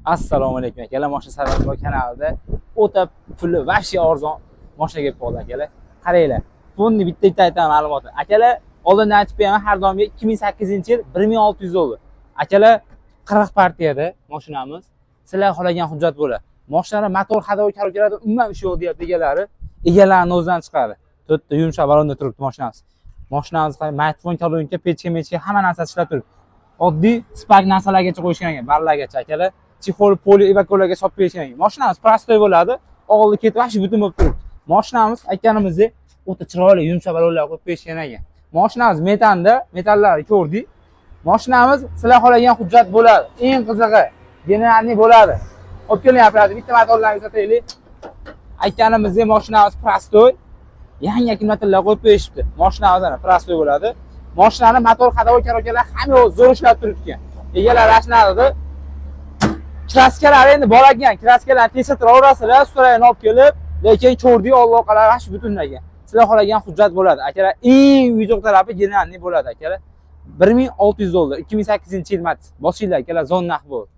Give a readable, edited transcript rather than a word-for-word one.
Assalomu alaykum akalar. Mashina savdo kanalida o'ta puli vashli arzon mashina kelib qoldi akalar. Qaranglar. Fonni bitta aytaman ma'lumotni. Akalar, oldindan aytib beraman, har doimgi 2008-yil 1600 dollar. Akalar 40 partiyada mashinamiz. Sizlar xohlagan hujjat bo'ladi. Mashinalar motor hadovi karokerada umuman ish yo'q deyapti egalari. Egalarning o'zidan chiqadi. To'rtta yumshoq balonda turibdi mashinamiz. Mashinamiz matfon kolonka, pechka, hamma narsa ishlab turibdi. Oddiy spark narsalargacha qo'yishgan ekan, barlargacha akalar. Chexol poli evakuatorlarga solib berishgan. Mashinamiz prostoy bo'ladi. Og'ilga ketib, vashi butun bo'lib turibdi. Mashinamiz aytganimizdek o'ta chiroyli yumshoq balonlar qo'yib berishgan ekan. Mashinamiz metallarni ko'rdik. Mashinamiz sizlar xohlagan hujjat bo'ladi. Eng qizig'i generalniy bo'ladi. Olib kelyapmiz. Bitta motorlarni sotaylik. Aytganimizdek mashinamiz prostoy. Yangi akkumulyatorlar qo'yib berishibdi. Mashinamiz ana prostoy bo'ladi. Mashinani motor hadovi karokalar hamma zo'r ishlab turibdi ekan. Egalar rashnadi. Kraskalar endi bor ekan. Kraskalarni tekshirtirasizlar, ustalarni olib kelib, lekin ko'rdik aloqalar hash butunlagan. Sizlar xohlagan hujjat bo'ladi. Akalar, eng yuzuq tarafi generalniy bo'ladi akalar. 1600 dollar, 2008-yil mat. Bosinglar akalar, zon naq bo'ldi.